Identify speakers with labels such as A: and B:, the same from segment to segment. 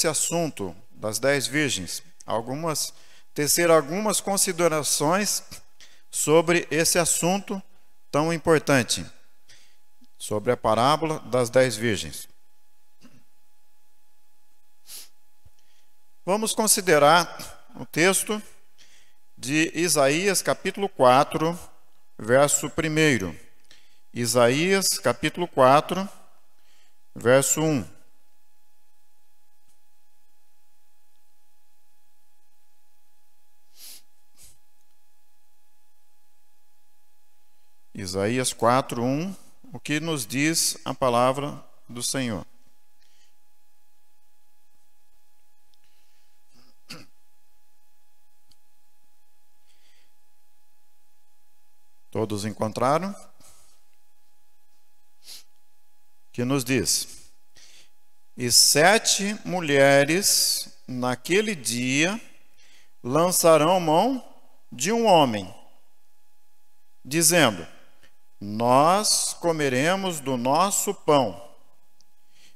A: esse assunto das 10 virgens, tecer algumas considerações sobre esse assunto tão importante, sobre a parábola das 10 virgens. Vamos considerar o texto de Isaías, capítulo 4, verso 1. Isaías, capítulo 4, verso 1. Isaías 4, 1, o que nos diz a palavra do Senhor. Todos encontraram? Que nos diz: e 7 mulheres naquele dia lançarão mão de um homem, dizendo: nós comeremos do nosso pão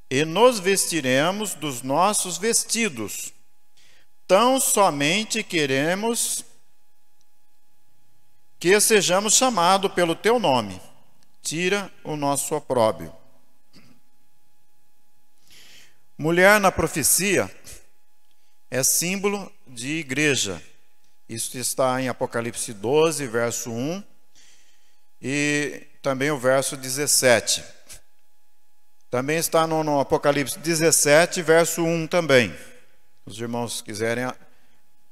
A: e nos vestiremos dos nossos vestidos. Tão somente queremos que sejamos chamados pelo teu nome. Tira o nosso opróbrio. Mulher na profecia é símbolo de igreja. Isso está em Apocalipse 12, verso 1 e também o verso 17. Também está no Apocalipse 17, verso 1 também. Os irmãos quiserem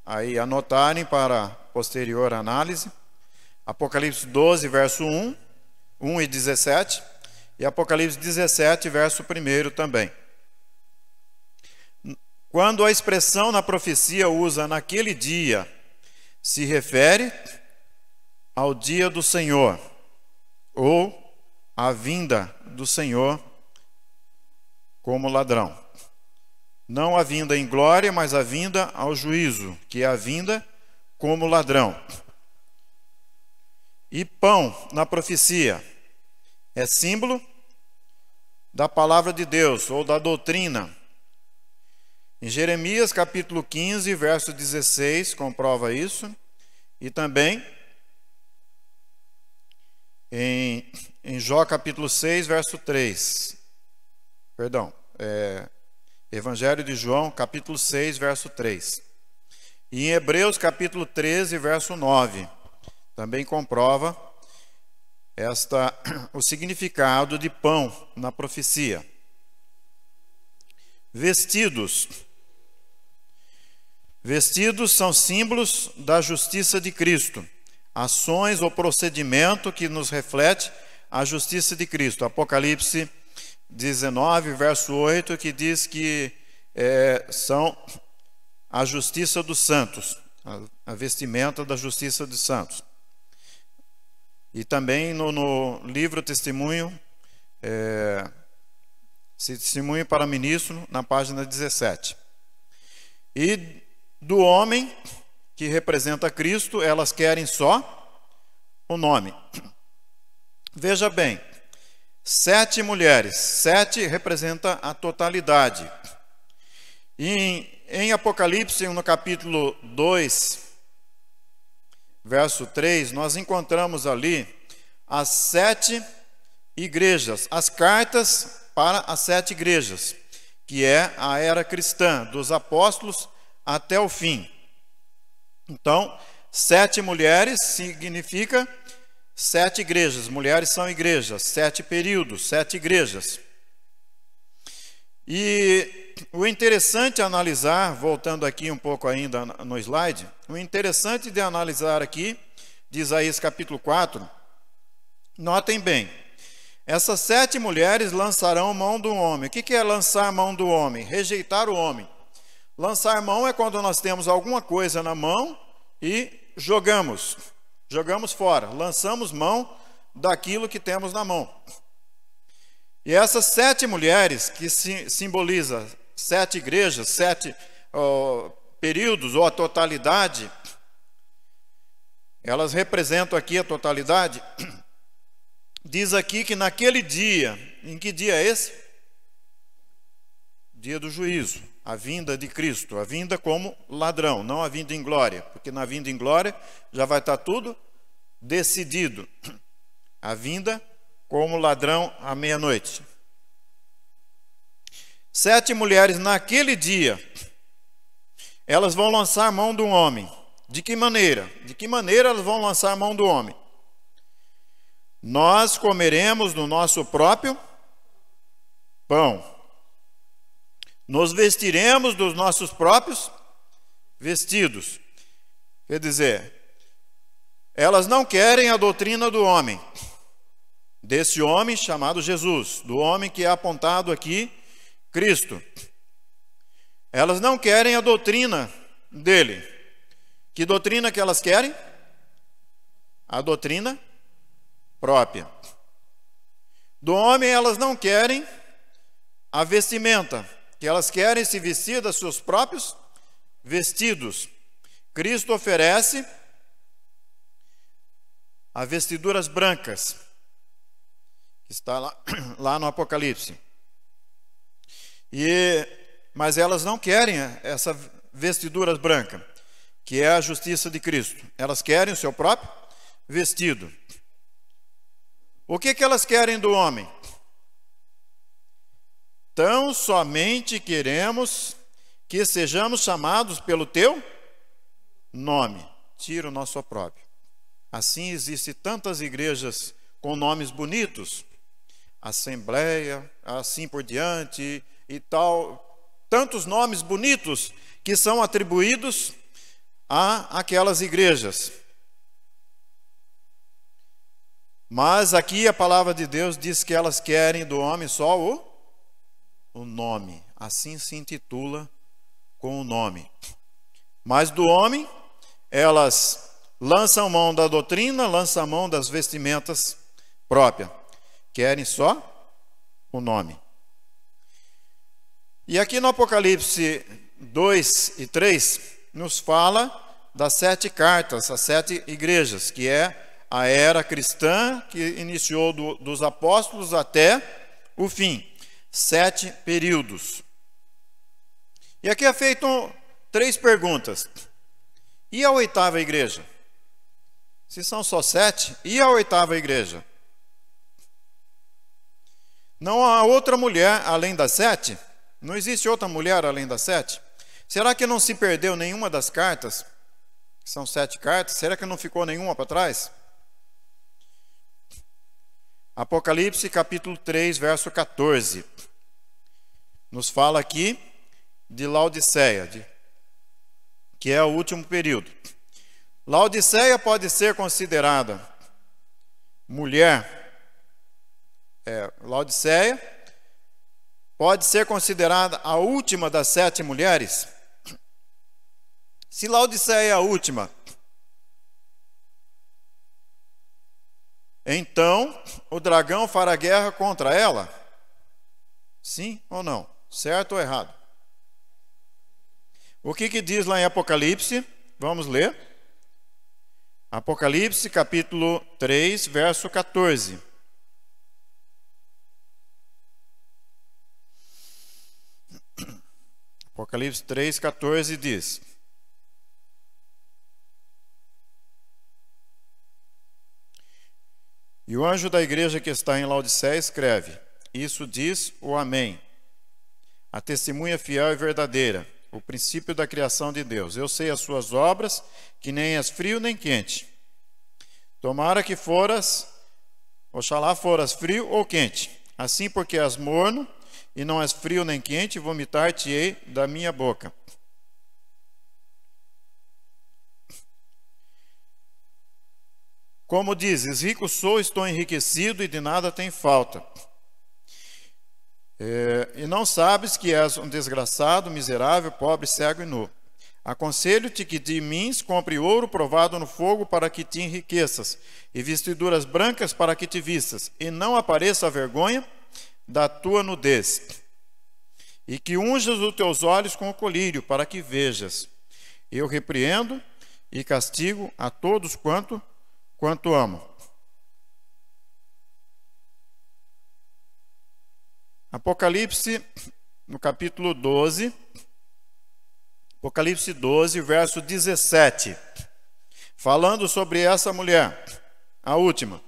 A: aí anotarem para posterior análise. Apocalipse 12, verso 1 e 17, e Apocalipse 17, verso 1 também. Quando a expressão na profecia usa naquele dia, se refere ao dia do Senhor, ou à vinda do Senhor como ladrão. Não a vinda em glória, mas a vinda ao juízo, que é a vinda como ladrão. E pão na profecia é símbolo da palavra de Deus ou da doutrina. Em Jeremias capítulo 15, verso 16, comprova isso. E também em Jó capítulo 6, verso 3. Evangelho de João capítulo 6, verso 3. E em Hebreus capítulo 13, verso 9. Também comprova o significado de pão na profecia. Vestidos. Vestidos são símbolos da justiça de Cristo. Ações ou procedimento que nos reflete a justiça de Cristo. Apocalipse 19, verso 8, que diz que são a justiça dos santos, a vestimenta da justiça dos santos. E também no livro Testemunho, Testemunho para Ministro, na página 17. E do homem, que representa Cristo, elas querem só o nome. Veja bem, 7 mulheres, 7 representa a totalidade. E em Apocalipse, no capítulo 2, verso 3, nós encontramos ali as 7 igrejas, as cartas para as 7 igrejas, que é a era cristã, dos apóstolos até o fim. Então, 7 mulheres significa 7 igrejas. Mulheres são igrejas, 7 períodos, 7 igrejas. E o interessante é analisar, voltando aqui um pouco ainda no slide, o interessante de analisar aqui, de Isaías capítulo 4, notem bem, essas 7 mulheres lançarão mão do homem. O que é lançar mão do homem? Rejeitar o homem. Lançar mão é quando nós temos alguma coisa na mão e jogamos fora, lançamos mão daquilo que temos na mão. E essas 7 mulheres, que simboliza 7 igrejas, 7 períodos ou a totalidade, elas representam aqui a totalidade. Diz aqui que naquele dia, em que dia é esse? dia do juízo, a vinda de Cristo, a vinda como ladrão, não a vinda em glória, porque na vinda em glória já vai estar tudo decidido. A vinda como ladrão à meia-noite. 7 mulheres naquele dia, elas vão lançar mão de um homem. De que maneira? De que maneira elas vão lançar mão do homem? Nós comeremos do nosso próprio pão. Nos vestiremos dos nossos próprios vestidos. Quer dizer, elas não querem a doutrina do homem, desse homem chamado Jesus, do homem que é apontado aqui, Cristo. Elas não querem a doutrina dele. Que doutrina que elas querem? A doutrina própria. Do homem elas não querem a vestimenta, que elas querem se vestir dos seus próprios vestidos. Cristo oferece as vestiduras brancas, que está lá no Apocalipse. Mas elas não querem essa vestidura branca, que é a justiça de Cristo. Elas querem o seu próprio vestido. O que elas querem do homem? Tão somente queremos que sejamos chamados pelo teu nome. Tira o nosso próprio. Assim existem tantas igrejas com nomes bonitos, Assembleia, assim por diante e tal, tantos nomes bonitos que são atribuídos a aquelas igrejas. Mas aqui a palavra de Deus diz que elas querem do homem só o nome. Assim se intitula com o nome. Mas do homem, elas lançam mão da doutrina, lançam mão das vestimentas próprias. Querem só o nome. E aqui no Apocalipse 2 e 3, nos fala das 7 cartas, as 7 igrejas, que é a era cristã que iniciou dos apóstolos até o fim. 7 períodos. E aqui é feito 3 perguntas. E a 8ª igreja? Se são só 7, e a 8ª igreja? Não há outra mulher além das 7? Não existe outra mulher além das 7? Será que não se perdeu nenhuma das cartas? São 7 cartas. Será que não ficou nenhuma para trás? Apocalipse capítulo 3, verso 14. Nos fala aqui de Laodiceia, que é o último período. Laodiceia pode ser considerada mulher. Laodiceia pode ser considerada a última das 7 mulheres. Se Laodiceia é a última, então o dragão fará guerra contra ela? Sim ou não? Certo ou errado? O que diz lá em Apocalipse? Vamos ler. Apocalipse capítulo 3, verso 14. Apocalipse 3, 14 diz: E o anjo da igreja que está em Laodiceia escreve: Isso diz o Amém, a testemunha fiel e verdadeira, o princípio da criação de Deus. Eu sei as suas obras, que nem és frio nem quente. Tomara que oxalá foras frio ou quente. Assim, porque és morno e não és frio nem quente, vomitar-te-ei da minha boca. Como dizes, rico sou, estou enriquecido e de nada tem falta. E não sabes que és um desgraçado, miserável, pobre, cego e nu. Aconselho-te que de mim compre ouro provado no fogo para que te enriqueças, e vestiduras brancas para que te vistas, e não apareça a vergonha da tua nudez. E que unjas os teus olhos com o colírio, para que vejas. Eu repreendo e castigo a todos quanto amo. Apocalipse no capítulo 12, Apocalipse 12, verso 17, falando sobre essa mulher, a última.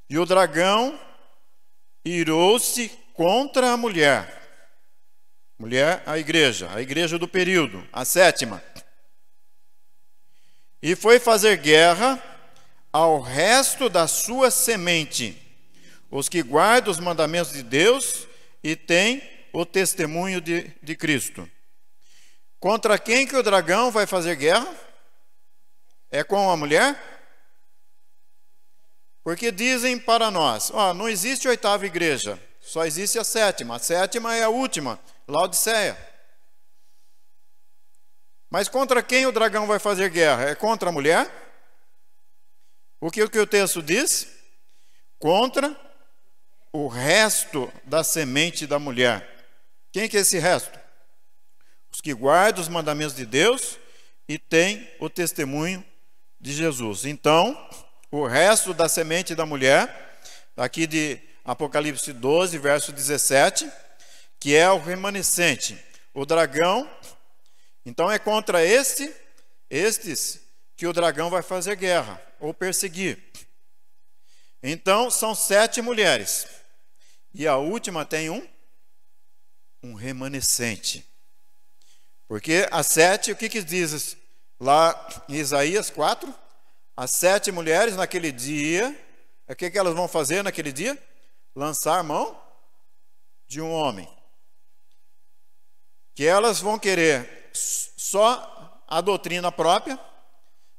A: E o dragão irou-se contra a mulher, a igreja do período, a sétima, e foi fazer guerra ao resto da sua semente, os que guardam os mandamentos de Deus e têm o testemunho de Cristo. Contra quem que o dragão vai fazer guerra? É com a mulher? Porque dizem para nós, não existe a oitava igreja, só existe a sétima. A sétima é a última, Laodiceia. Mas contra quem o dragão vai fazer guerra? É contra a mulher? O que o texto diz? Contra o resto da semente da mulher. Quem que é esse resto? Os que guardam os mandamentos de Deus e têm o testemunho de Jesus. Então, o resto da semente da mulher, aqui de Apocalipse 12, verso 17, que é o remanescente, o dragão. Então é contra estes que o dragão vai fazer guerra ou perseguir. Então são 7 mulheres. E a última tem um remanescente. Porque as 7, o que diz lá em Isaías 4? As 7 mulheres naquele dia, o que elas vão fazer naquele dia? Lançar mão de um homem. Que elas vão querer só a doutrina própria,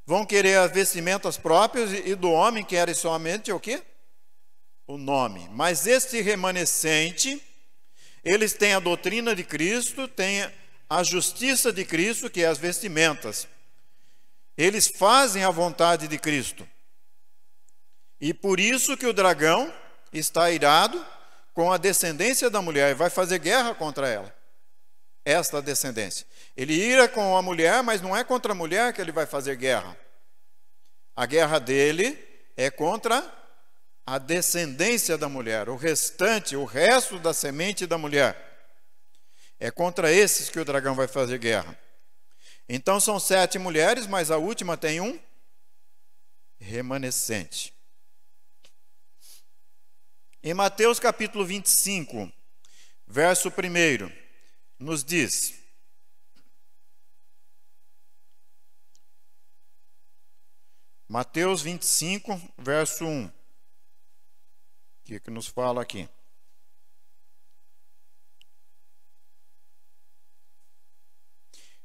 A: vão querer as vestimentas próprias e do homem querem somente o quê? O nome. Mas este remanescente, eles têm a doutrina de Cristo, têm a justiça de Cristo, que é as vestimentas. Eles fazem a vontade de Cristo. E por isso que o dragão está irado com a descendência da mulher e vai fazer guerra contra ela. Esta descendência. Ele ira com a mulher, mas não é contra a mulher que ele vai fazer guerra. A guerra dele é contra a descendência da mulher, o resto da semente da mulher. É contra esses que o dragão vai fazer guerra. Então são 7 mulheres, mas a última tem um remanescente. Em Mateus capítulo 25, verso 1, nos diz: Mateus 25, verso 1. O que nos fala aqui?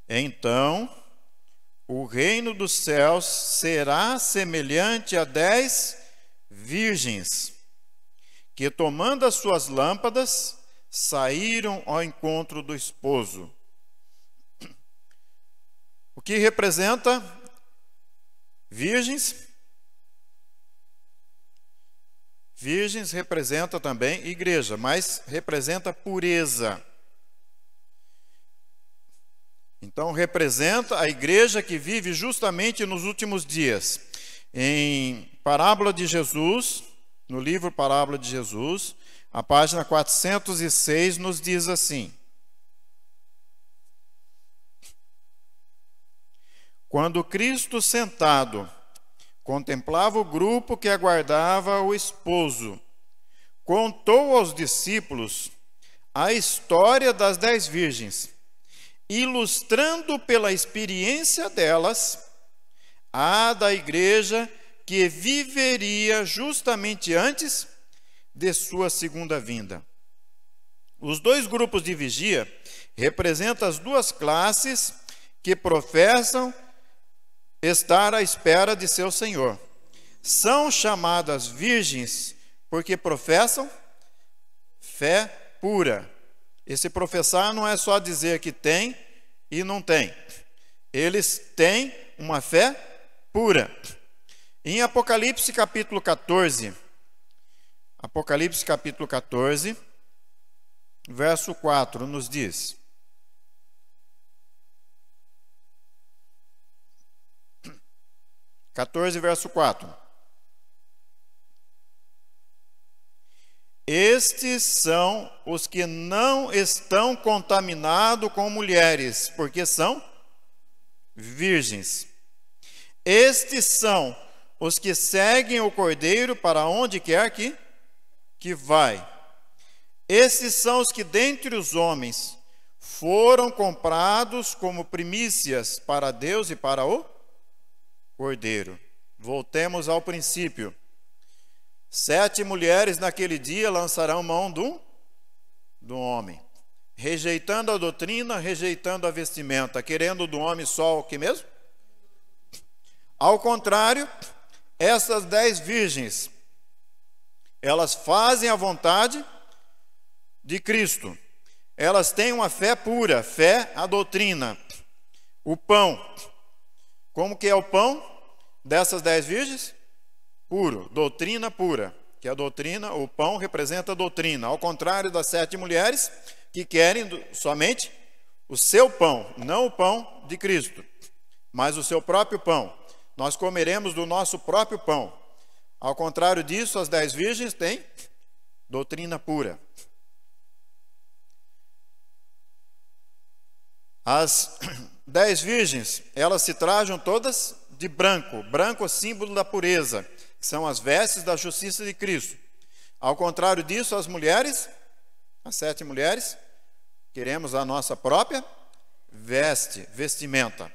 A: Então, o reino dos céus será semelhante a 10 virgens, que tomando as suas lâmpadas, saíram ao encontro do esposo. O que representa virgens? Virgens representa também igreja, mas representa pureza. Então representa a igreja que vive justamente nos últimos dias. Em Parábola de Jesus, no livro Parábola de Jesus, a página 406 nos diz assim: quando Cristo sentado contemplava o grupo que aguardava o esposo, contou aos discípulos a história das 10 virgens, ilustrando pela experiência delas a da igreja que viveria justamente antes de sua segunda vinda. Os 2 grupos de vigia representam as 2 classes que professam estar à espera de seu Senhor. São chamadas virgens porque professam fé pura. Esse professar não é só dizer que tem e não tem. Eles têm uma fé pura. Em Apocalipse capítulo 14, verso 4, nos diz: verso 4. estes são os que não estão contaminados com mulheres, porque são virgens. Estes são os que seguem o Cordeiro para onde quer que vai. Esses são os que dentre os homens foram comprados como primícias para Deus e para o Cordeiro. Voltemos ao princípio. 7 mulheres naquele dia lançarão mão do homem, rejeitando a doutrina, rejeitando a vestimenta, querendo do homem só o que mesmo? Ao contrário, essas 10 virgens, elas fazem a vontade de Cristo. Elas têm uma fé pura, fé à doutrina. O pão. Como que é o pão dessas 10 virgens? Puro, doutrina pura. Que a doutrina, o pão representa a doutrina. Ao contrário das 7 mulheres que querem somente o seu pão, não o pão de Cristo, mas o seu próprio pão. Nós comeremos do nosso próprio pão. Ao contrário disso, as 10 virgens têm doutrina pura. As 10 virgens, elas se trajam todas de branco. Branco é símbolo da pureza, que são as vestes da justiça de Cristo. Ao contrário disso, as mulheres, as 7 mulheres, queremos a nossa própria vestimenta.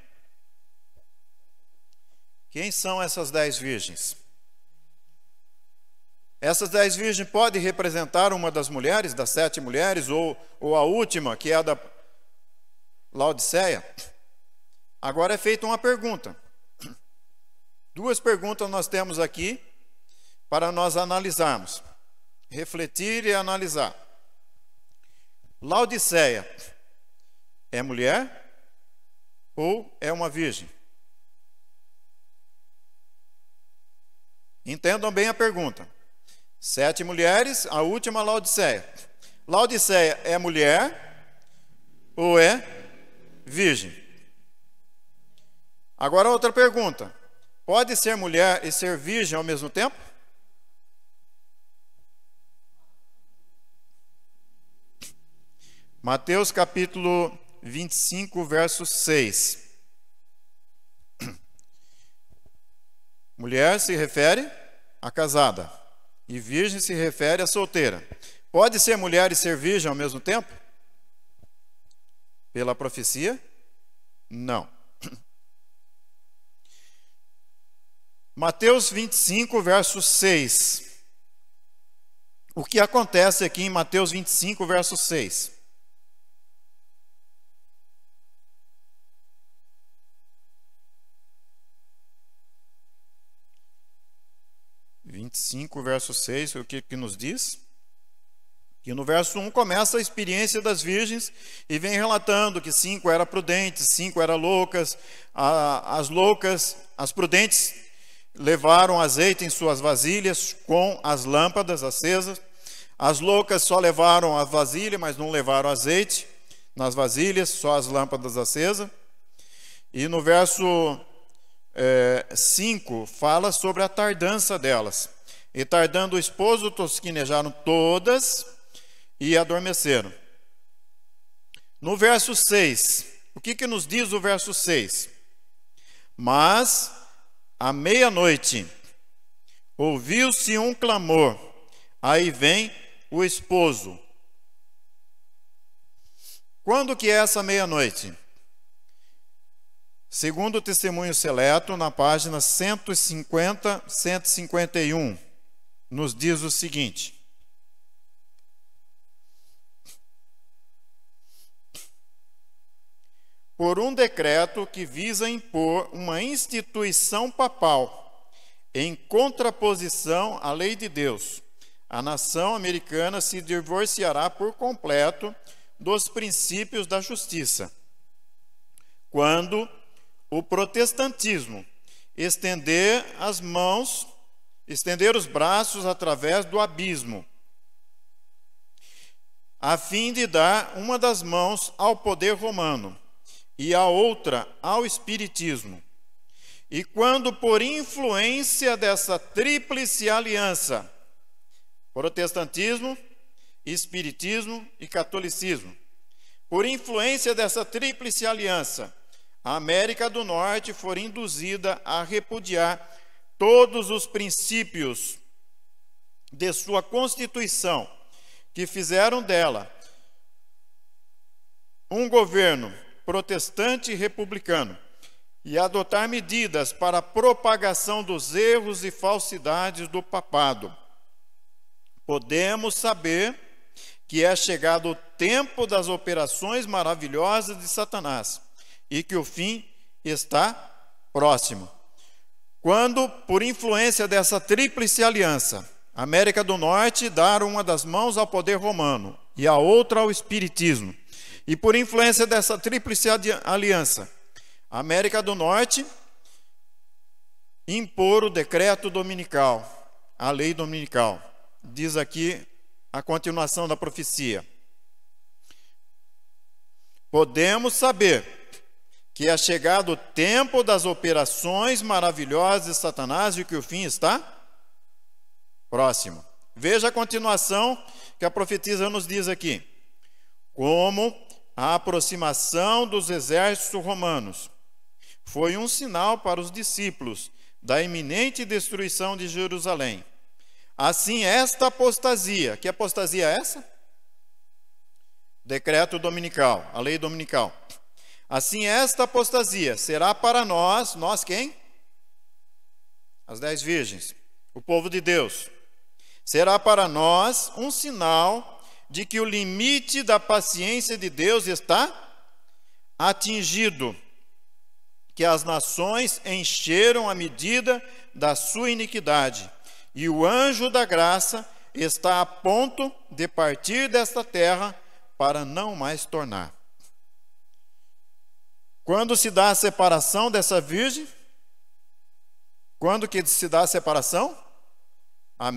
A: Quem são essas 10 virgens? Essas 10 virgens podem representar uma das mulheres, das 7 mulheres, ou a última, que é a da Laodiceia. Agora é feita uma pergunta. 2 perguntas nós temos aqui para nós analisarmos. Refletir e analisar. Laodiceia é mulher ou é uma virgem? Entendam bem a pergunta. 7 mulheres, a última Laodiceia. Laodiceia é mulher ou é virgem? Agora outra pergunta. Pode ser mulher e ser virgem ao mesmo tempo? Mateus capítulo 25, verso 6. Mulher se refere a casada e virgem se refere a solteira. Pode ser mulher e ser virgem ao mesmo tempo? Pela profecia? Não. Mateus 25, verso 6. O que acontece aqui em Mateus 25, verso 6? Verso 6, o que nos diz? Que no verso 1 começa a experiência das virgens e vem relatando que 5 eram prudentes, 5 eram loucas. As prudentes levaram azeite em suas vasilhas com as lâmpadas acesas. As loucas só levaram a vasilha, mas não levaram azeite nas vasilhas, só as lâmpadas acesas. E no verso 5 fala sobre a tardança delas. E tardando o esposo, tosquinejaram todas e adormeceram. No verso 6, o que nos diz o verso 6? Mas, à meia-noite, ouviu-se um clamor, aí vem o esposo. Quando que é essa meia-noite? Segundo o Testemunho Seleto, na página 150, 151, nos diz o seguinte: por um decreto que visa impor uma instituição papal em contraposição à lei de Deus, a nação americana se divorciará por completo dos princípios da justiça, quando o protestantismo estender os braços através do abismo, a fim de dar uma das mãos ao poder romano e a outra ao espiritismo. E quando, por influência dessa tríplice aliança, protestantismo, espiritismo e catolicismo. Por influência dessa tríplice aliança, a América do Norte foi induzida a repudiar todos os princípios de sua Constituição, que fizeram dela um governo protestante e republicano, e adotar medidas para a propagação dos erros e falsidades do papado. Podemos saber que é chegado o tempo das operações maravilhosas de Satanás e que o fim está próximo. Quando, por influência dessa tríplice aliança, a América do Norte dar uma das mãos ao poder romano e a outra ao espiritismo, e por influência dessa tríplice aliança, a América do Norte impor o decreto dominical, a lei dominical. Diz aqui a continuação da profecia. Podemos saber que é chegado o tempo das operações maravilhosas de Satanás e que o fim está próximo. Veja a continuação que a profetisa nos diz aqui. Como a aproximação dos exércitos romanos foi um sinal para os discípulos da iminente destruição de Jerusalém. Assim, esta apostasia, que apostasia é essa? Decreto dominical, a lei dominical. Assim, esta apostasia será para nós quem? As 10 virgens, o povo de Deus. Será para nós um sinal de que o limite da paciência de Deus está atingido, que as nações encheram a medida da sua iniquidade, e o anjo da graça está a ponto de partir desta terra para não mais tornar. Quando se dá a separação dessa virgem? Quando que se dá a separação? À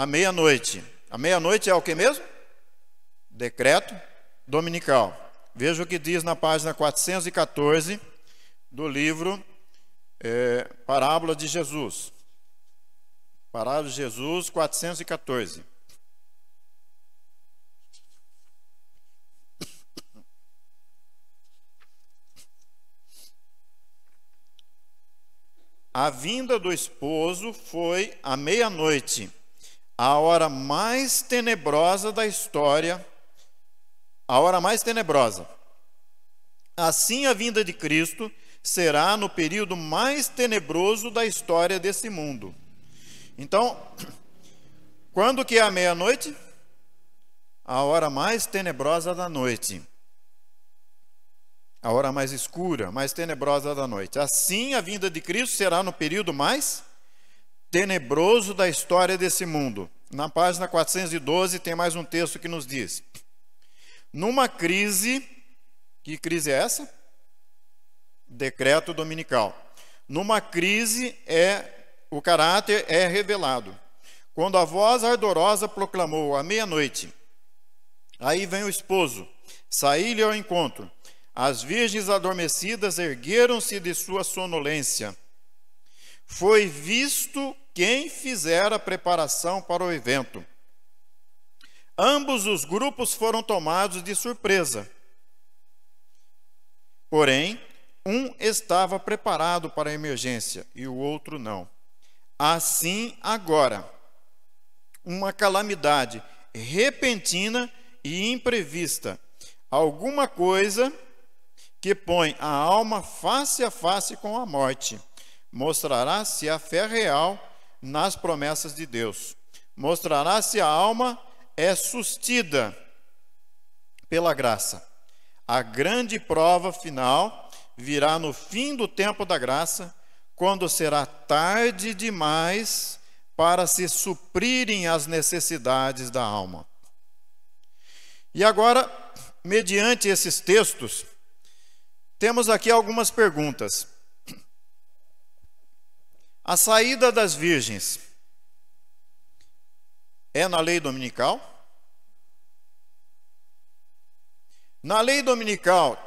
A: meia-noite. A meia-noite é o que mesmo? Decreto dominical. Veja o que diz na página 414 do livro Parábola de Jesus. Parábola de Jesus, 414. A vinda do esposo foi à meia-noite, a hora mais tenebrosa da história, a hora mais tenebrosa. Assim, a vinda de Cristo será no período mais tenebroso da história desse mundo. Então, quando que é a meia-noite? A hora mais tenebrosa da noite. A hora mais escura, mais tenebrosa da noite. Assim, a vinda de Cristo será no período mais tenebroso da história desse mundo. Na página 412 tem mais um texto que nos diz: numa crise, que crise é essa? Decreto dominical. Numa crise o caráter é revelado. Quando a voz ardorosa proclamou à meia-noite, aí vem o esposo, saí-lhe ao encontro. As virgens adormecidas ergueram-se de sua sonolência. Foi visto quem fizera a preparação para o evento. Ambos os grupos foram tomados de surpresa. Porém, um estava preparado para a emergência e o outro não. Assim, agora, uma calamidade repentina e imprevista, alguma coisa que põe a alma face a face com a morte, mostrará se a fé real nas promessas de Deus. Mostrará se a alma é sustida pela graça. A grande prova final virá no fim do tempo da graça, quando será tarde demais para se suprirem as necessidades da alma. E agora, mediante esses textos, temos aqui algumas perguntas. A saída das virgens é na lei dominical? Na lei dominical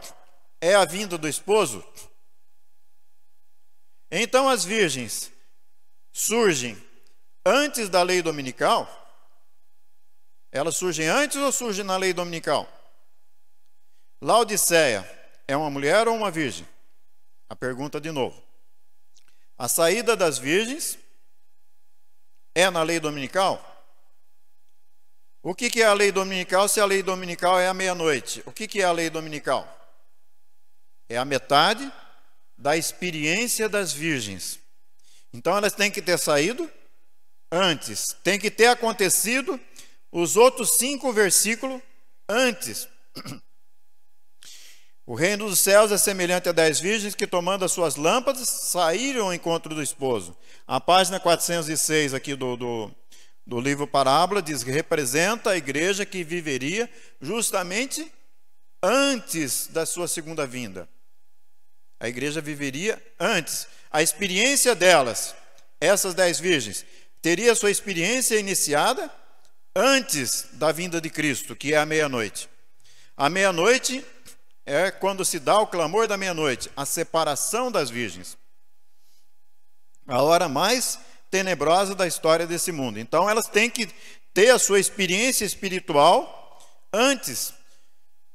A: é a vinda do esposo? Então as virgens surgem antes da lei dominical? Elas surgem antes ou surgem na lei dominical? Laodiceia é uma mulher ou uma virgem? A pergunta de novo. A saída das virgens é na lei dominical? O que é a lei dominical se a lei dominical é a meia-noite? O que é a lei dominical? É a metade da experiência das virgens. Então elas têm que ter saído antes. Tem que ter acontecido os outros 5 versículos antes. O reino dos céus é semelhante a 10 virgens que, tomando as suas lâmpadas, saíram ao encontro do esposo. A página 406 aqui do livro Parábola diz que representa a igreja que viveria justamente antes da sua segunda vinda. A igreja viveria antes. A experiência delas, essas 10 virgens, teria sua experiência iniciada antes da vinda de Cristo, que é a meia-noite. A meia-noite é quando se dá o clamor da meia-noite, a separação das virgens. A hora mais tenebrosa da história desse mundo. Então elas têm que ter a sua experiência espiritual antes,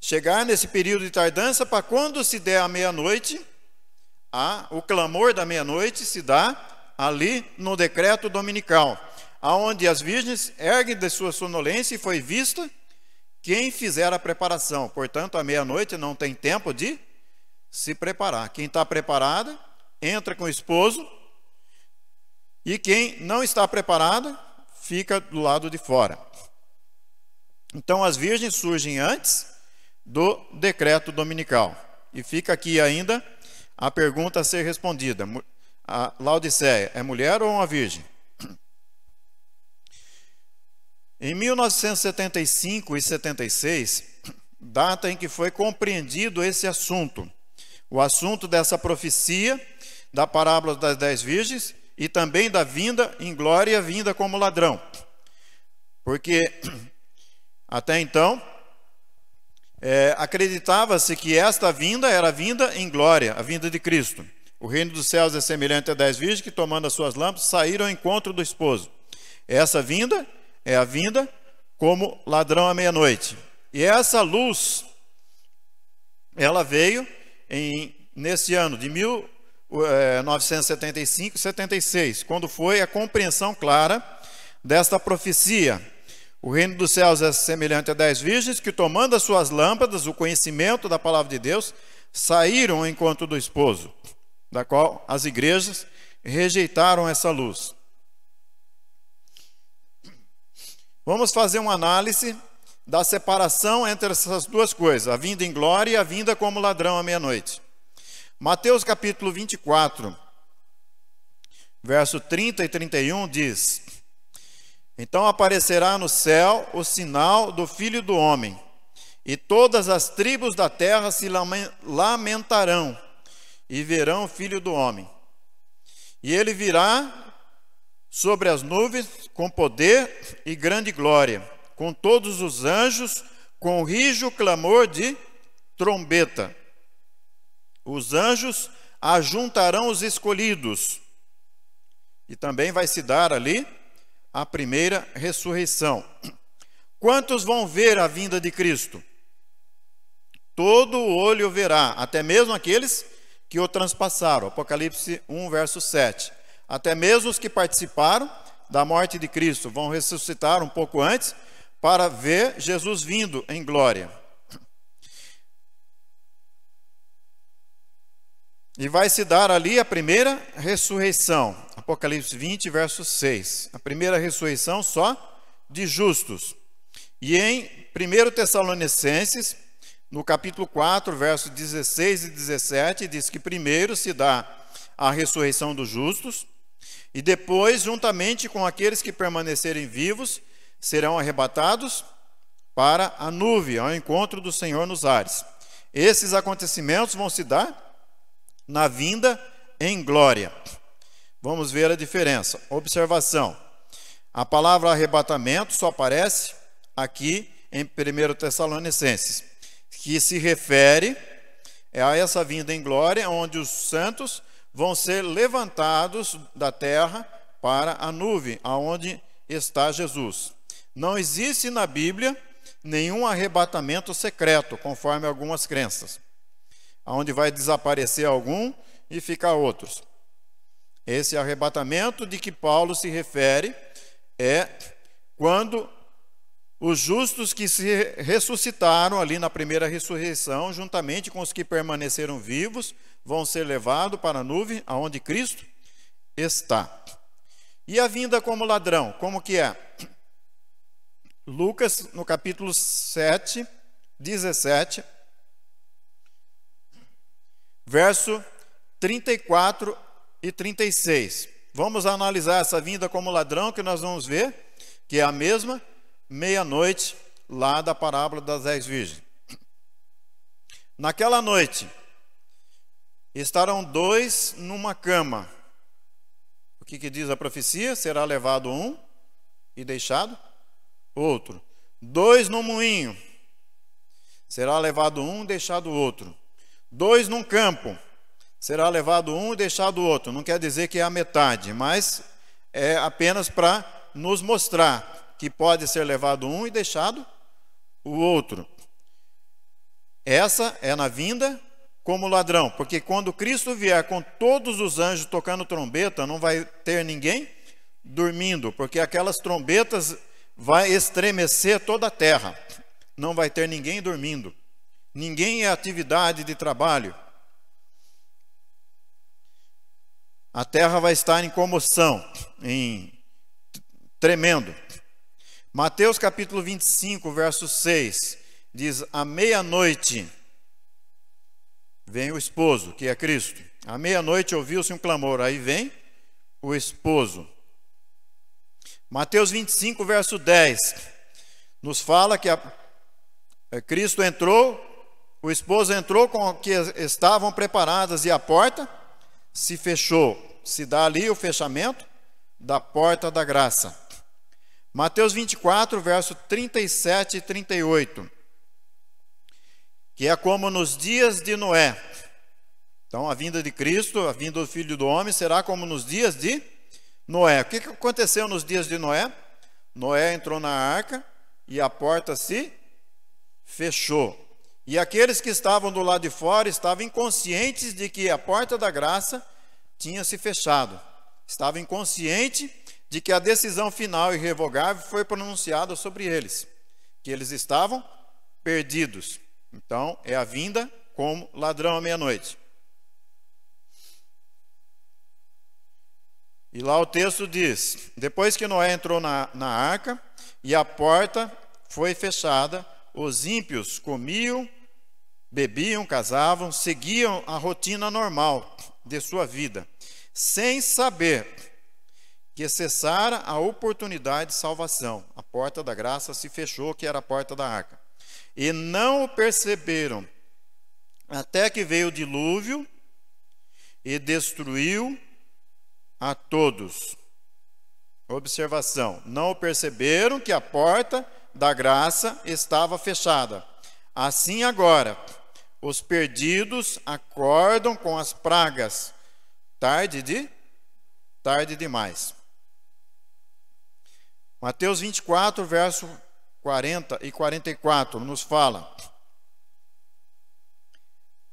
A: chegar nesse período de tardança, para quando se der a meia-noite, o clamor da meia-noite se dá ali no decreto dominical, aonde as virgens erguem de sua sonolência e foi vista quem fizer a preparação. Portanto, à meia-noite não tem tempo de se preparar. Quem está preparada entra com o esposo, e quem não está preparado fica do lado de fora. Então as virgens surgem antes do decreto dominical. E fica aqui ainda a pergunta a ser respondida. A Laodiceia é mulher ou uma virgem? Em 1975 e 76, data em que foi compreendido esse assunto, o assunto dessa profecia da parábola das 10 virgens e também da vinda em glória, vinda como ladrão. Porque até então acreditava-se que esta vinda era a vinda em glória, a vinda de Cristo. O reino dos céus é semelhante a 10 virgens que, tomando as suas lâmpadas, saíram ao encontro do esposo. Essa vinda é a vinda como ladrão à meia-noite. E essa luz, ela veio nesse ano de 1975 e 76, quando foi a compreensão clara desta profecia. O reino dos céus é semelhante a 10 virgens que, tomando as suas lâmpadas, o conhecimento da palavra de Deus, saíram ao encontro do esposo, da qual as igrejas rejeitaram essa luz. Vamos fazer uma análise da separação entre essas duas coisas, a vinda em glória e a vinda como ladrão à meia-noite. Mateus capítulo 24, verso 30 e 31 diz: Então aparecerá no céu o sinal do Filho do Homem, e todas as tribos da terra se lamentarão, e verão o Filho do Homem. E ele virá sobre as nuvens com poder e grande glória, com todos os anjos, com o rijo clamor de trombeta. Os anjos ajuntarão os escolhidos. E também vai se dar ali a primeira ressurreição. Quantos vão ver a vinda de Cristo? Todo o olho verá, até mesmo aqueles que o transpassaram. Apocalipse 1, verso 7. Até mesmo os que participaram da morte de Cristo vão ressuscitar um pouco antes para ver Jesus vindo em glória. E vai se dar ali a primeira ressurreição. Apocalipse 20, verso 6. A primeira ressurreição só de justos. E em 1 Tessalonicenses, no capítulo 4, versos 16 e 17, diz que primeiro se dá a ressurreição dos justos, e depois, juntamente com aqueles que permanecerem vivos, serão arrebatados para a nuvem, ao encontro do Senhor nos ares. Esses acontecimentos vão se dar na vinda em glória. Vamos ver a diferença. Observação: a palavra arrebatamento só aparece aqui em 1 Tessalonicenses, que se refere a essa vinda em glória, onde os santos vão ser levantados da terra para a nuvem, aonde está Jesus. Não existe na Bíblia nenhum arrebatamento secreto, conforme algumas crenças, onde vai desaparecer algum e ficar outros. Esse arrebatamento de que Paulo se refere é quando os justos que se ressuscitaram ali na primeira ressurreição, juntamente com os que permaneceram vivos, vão ser levados para a nuvem, aonde Cristo está. E a vinda como ladrão, como que é? Lucas, no capítulo 7, 17, verso 34 e 36. Vamos analisar essa vinda como ladrão, que nós vamos ver que é a mesma meia-noite lá da parábola das 10 virgens. Naquela noite, estarão dois numa cama. O que diz a profecia? Será levado um e deixado outro. Dois no moinho. Será levado um e deixado outro. Dois num campo. Será levado um e deixado outro. Não quer dizer que é a metade, mas é apenas para nos mostrar que pode ser levado um e deixado o outro. Essa é na vinda como ladrão, porque quando Cristo vier com todos os anjos tocando trombeta, não vai ter ninguém dormindo, porque aquelas trombetas vai estremecer toda a terra. Não vai ter ninguém dormindo. Ninguém em atividade de trabalho. A terra vai estar em comoção, tremendo. Mateus capítulo 25, verso 6, diz: à meia-noite vem o esposo, que é Cristo. À meia-noite ouviu-se um clamor, aí vem o esposo. Mateus 25, verso 10, nos fala que Cristo entrou, o esposo entrou com o que estavam preparadas e a porta se fechou. Se dá ali o fechamento da porta da graça. Mateus 24, verso 37 e 38, que é como nos dias de Noé. Então, a vinda de Cristo, a vinda do Filho do Homem, será como nos dias de Noé. O que aconteceu nos dias de Noé? Noé entrou na arca e a porta se fechou. E aqueles que estavam do lado de fora estavam inconscientes de que a porta da graça tinha se fechado. Estavam inconscientes de que a decisão final e irrevogável foi pronunciada sobre eles, que eles estavam perdidos. Então, é a vinda como ladrão à meia-noite. E lá o texto diz: depois que Noé entrou na arca e a porta foi fechada, os ímpios comiam, bebiam, casavam, seguiam a rotina normal de sua vida, sem saber que cessara a oportunidade de salvação. A porta da graça se fechou, que era a porta da arca. E não o perceberam, até que veio o dilúvio e destruiu a todos. Observação: não o perceberam que a porta da graça estava fechada. Assim agora, os perdidos acordam com as pragas, tarde demais. Mateus 24, verso 40 e 44, nos fala: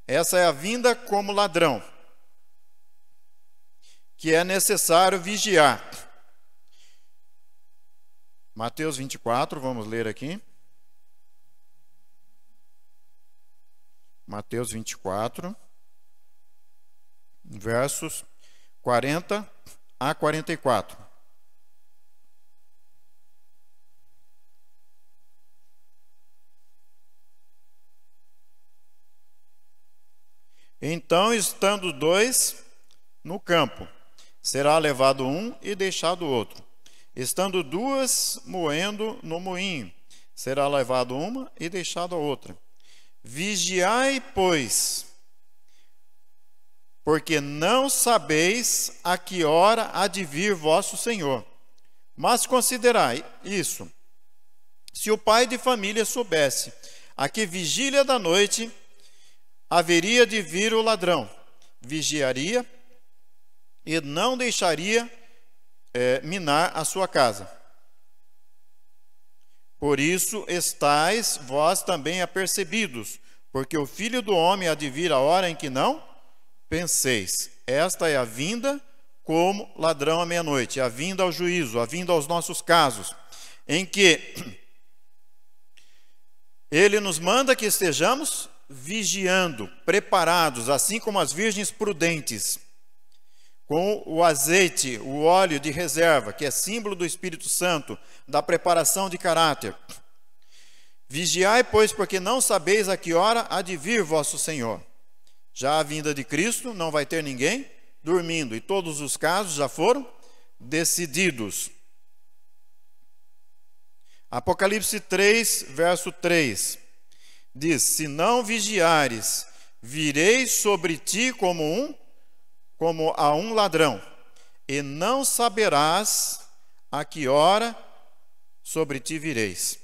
A: essa é a vinda como ladrão, que é necessário vigiar. Mateus 24, vamos ler aqui. Mateus 24, versos 40 a 44. Então, estando dois no campo, será levado um e deixado o outro. Estando duas moendo no moinho, será levado uma e deixado a outra. Vigiai, pois, porque não sabeis a que hora há de vir vosso Senhor. Mas considerai isso: se o pai de família soubesse a que vigília da noite haveria de vir o ladrão, vigiaria e não deixaria minar a sua casa. Por isso estáis vós também apercebidos, porque o Filho do Homem há de vir a hora em que não penseis. Esta é a vinda como ladrão à meia-noite, a vinda ao juízo, a vinda aos nossos casos, em que Ele nos manda que estejamos vigiando, preparados, assim como as virgens prudentes, com o azeite, o óleo de reserva, que é símbolo do Espírito Santo, da preparação de caráter. Vigiai, pois, porque não sabeis a que hora há de vir vosso Senhor. Já a vinda de Cristo não vai ter ninguém dormindo, e todos os casos já foram decididos. Apocalipse 3, verso 3, diz: se não vigiares, virei sobre ti como a um ladrão, e não saberás a que hora sobre ti vireis.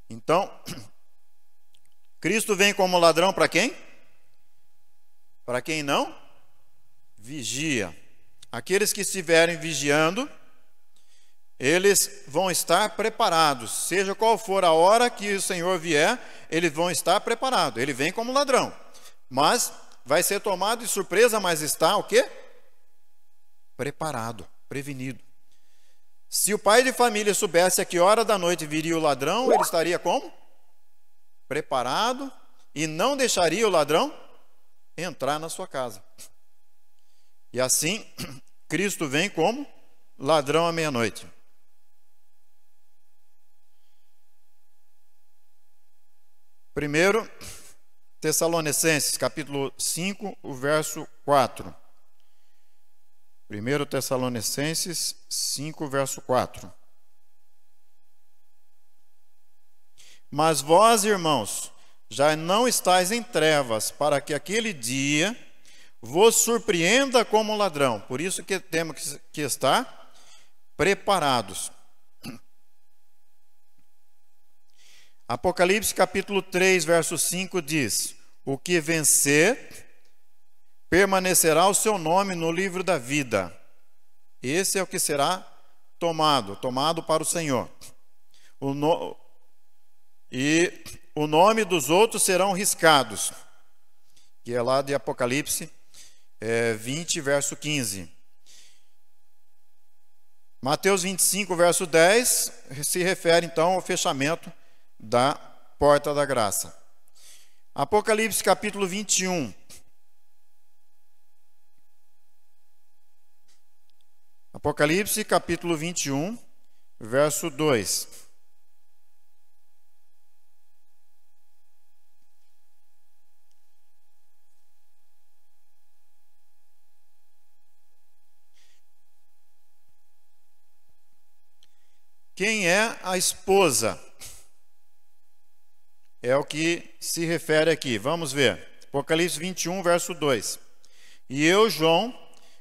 A: Então, Cristo vem como ladrão para quem? Para quem não vigia. Aqueles que estiverem vigiando, eles vão estar preparados. Seja qual for a hora que o Senhor vier, eles vão estar preparados. Ele vem como ladrão, mas vai ser tomado de surpresa, mas está o quê? Preparado, prevenido. Se o pai de família soubesse a que hora da noite viria o ladrão, ele estaria como? Preparado, e não deixaria o ladrão entrar na sua casa. E assim, Cristo vem como ladrão à meia-noite. Primeiro, Tessalonicenses, capítulo 5, o verso 4. 1 Tessalonicenses 5, verso 4. Mas vós, irmãos, já não estáis em trevas, para que aquele dia vos surpreenda como ladrão. Por isso que temos que estar preparados. Apocalipse capítulo 3, verso 5 diz: o que vencer, permanecerá o seu nome no livro da vida. Esse é o que será tomado para o Senhor. E o nome dos outros serão riscados, que é lá de Apocalipse 20, verso 15. Mateus 25, verso 10, se refere então ao fechamento da porta da graça. Apocalipse capítulo 21. Apocalipse capítulo 21, verso 2. Quem é a esposa? É o que se refere aqui. Vamos ver. Apocalipse 21, verso 2. E eu, João,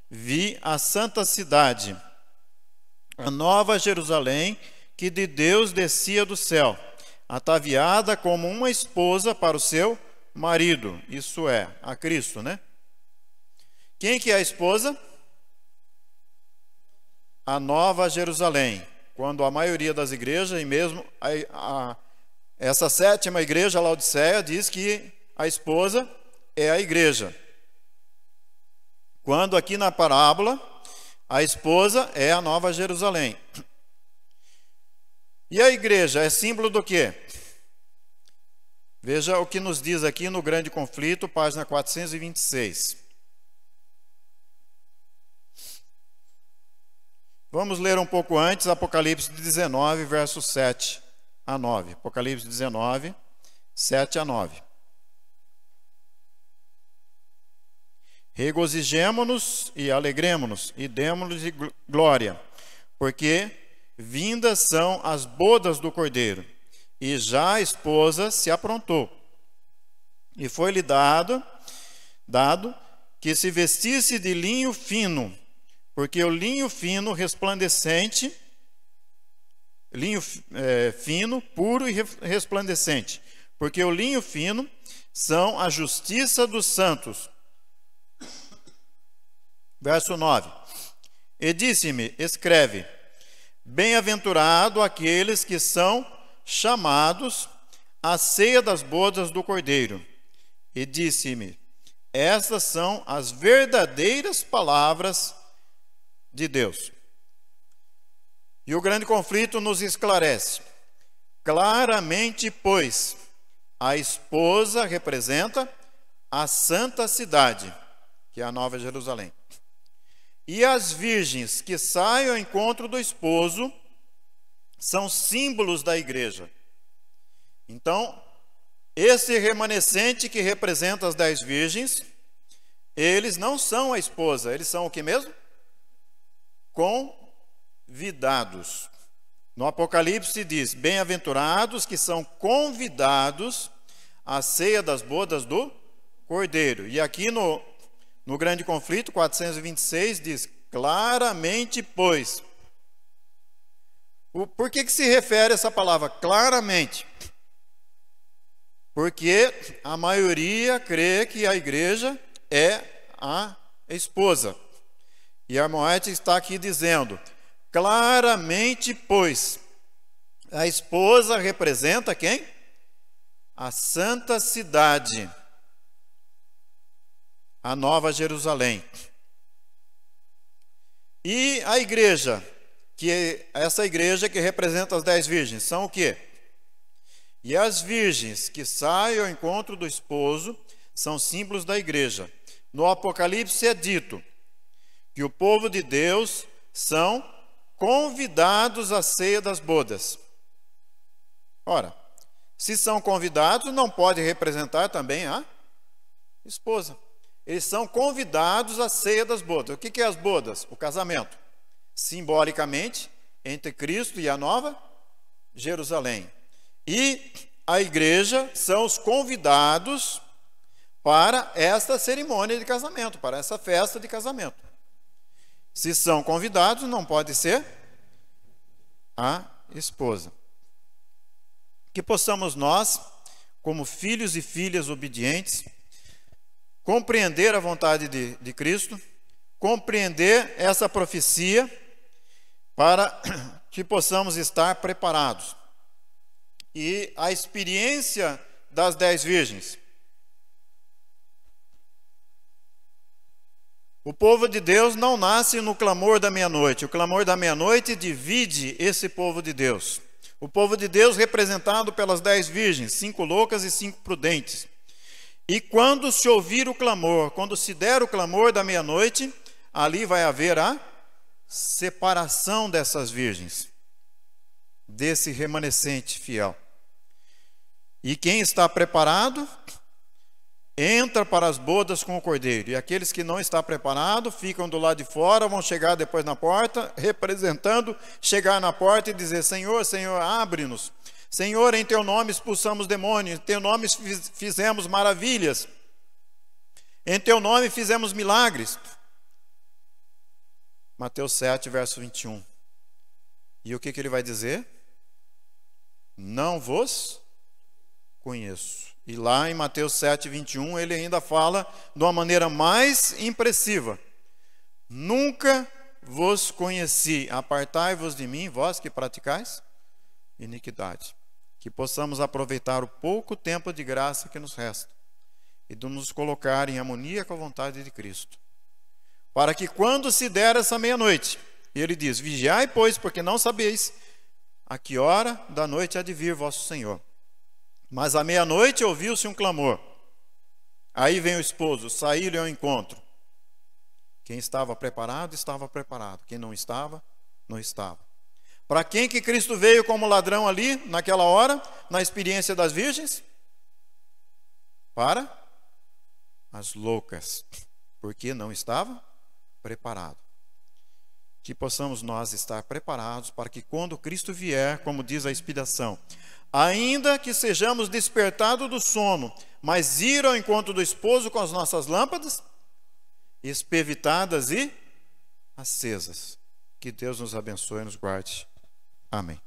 A: vi a santa cidade, a nova Jerusalém, que de Deus descia do céu, ataviada como uma esposa para o seu marido. Isso é, a Cristo, né? Quem que é a esposa? A nova Jerusalém. Quando a maioria das igrejas, e mesmo essa sétima igreja, Laodiceia, diz que a esposa é a igreja. Quando aqui na parábola, a esposa é a nova Jerusalém. E a igreja é símbolo do quê? Veja o que nos diz aqui no Grande Conflito, página 426. Vamos ler um pouco antes, Apocalipse 19, versos 7 a 9. Apocalipse 19, 7 a 9. Regozijemo-nos e alegremo-nos e demo-nos glória, porque vindas são as bodas do Cordeiro, e já a esposa se aprontou. E foi-lhe dado que se vestisse de linho fino, porque o linho fino resplandecente, fino, puro e resplandecente, porque o linho fino são a justiça dos santos. Verso 9. E disse-me: escreve, bem-aventurado aqueles que são chamados à ceia das bodas do Cordeiro. E disse-me: estas são as verdadeiras palavras de Deus. E o grande conflito nos esclarece. Claramente, pois, a esposa representa a santa cidade, que é a Nova Jerusalém. E as virgens que saem ao encontro do esposo são símbolos da igreja. Então, esse remanescente que representa as 10 virgens, eles não são a esposa, eles são o que mesmo? Convidados. No Apocalipse diz: bem-aventurados que são convidados à ceia das bodas do Cordeiro. E aqui no grande conflito, 426, diz: claramente, pois. Por que se refere essa palavra claramente? Porque a maioria crê que a igreja é a esposa. E a irmã White está aqui dizendo: claramente, pois, a esposa representa quem? A santa cidade, a Nova Jerusalém. E a igreja, essa igreja que representa as 10 virgens, são o quê? E as virgens que saem ao encontro do esposo são símbolos da igreja. No Apocalipse é dito que o povo de Deus são convidados à ceia das bodas. Ora, se são convidados, não pode representar também a esposa. Eles são convidados à ceia das bodas. O que é as bodas? O casamento. Simbolicamente, entre Cristo e a Nova Jerusalém. E a igreja são os convidados para esta cerimônia de casamento, para essa festa de casamento. Se são convidados, não pode ser a esposa. Que possamos nós, como filhos e filhas obedientes, compreender a vontade de Cristo, compreender essa profecia, para que possamos estar preparados. E a experiência das 10 virgens. O povo de Deus não nasce no clamor da meia-noite. O clamor da meia-noite divide esse povo de Deus. O povo de Deus representado pelas 10 virgens, 5 loucas e 5 prudentes. E quando se ouvir o clamor, quando se der o clamor da meia-noite, ali vai haver a separação dessas virgens, desse remanescente fiel. E quem está preparado, entra para as bodas com o Cordeiro. E aqueles que não estão preparados, ficam do lado de fora, vão chegar depois na porta, representando, chegar na porta e dizer: Senhor, Senhor, abre-nos. Senhor, em teu nome expulsamos demônios, em teu nome fizemos maravilhas, em teu nome fizemos milagres. Mateus 7, verso 21. E o que ele vai dizer? Não vos conheço. E lá em Mateus 7, 21, ele ainda fala de uma maneira mais impressiva: nunca vos conheci, apartai-vos de mim, vós que praticais iniquidade. Que possamos aproveitar o pouco tempo de graça que nos resta e de nos colocar em harmonia com a vontade de Cristo, para que quando se der essa meia-noite, ele diz: vigiai, pois, porque não sabeis a que hora da noite há de vir vosso Senhor. Mas à meia-noite ouviu-se um clamor. Aí vem o esposo, saíram ao encontro. Quem estava preparado, estava preparado. Quem não estava, não estava. Para quem que Cristo veio como ladrão ali, naquela hora, na experiência das virgens? Para as loucas, porque não estava preparado. Que possamos nós estar preparados para que quando Cristo vier, como diz a inspiração, ainda que sejamos despertados do sono, mas ir ao encontro do esposo com as nossas lâmpadas espevitadas e acesas. Que Deus nos abençoe e nos guarde. Amém.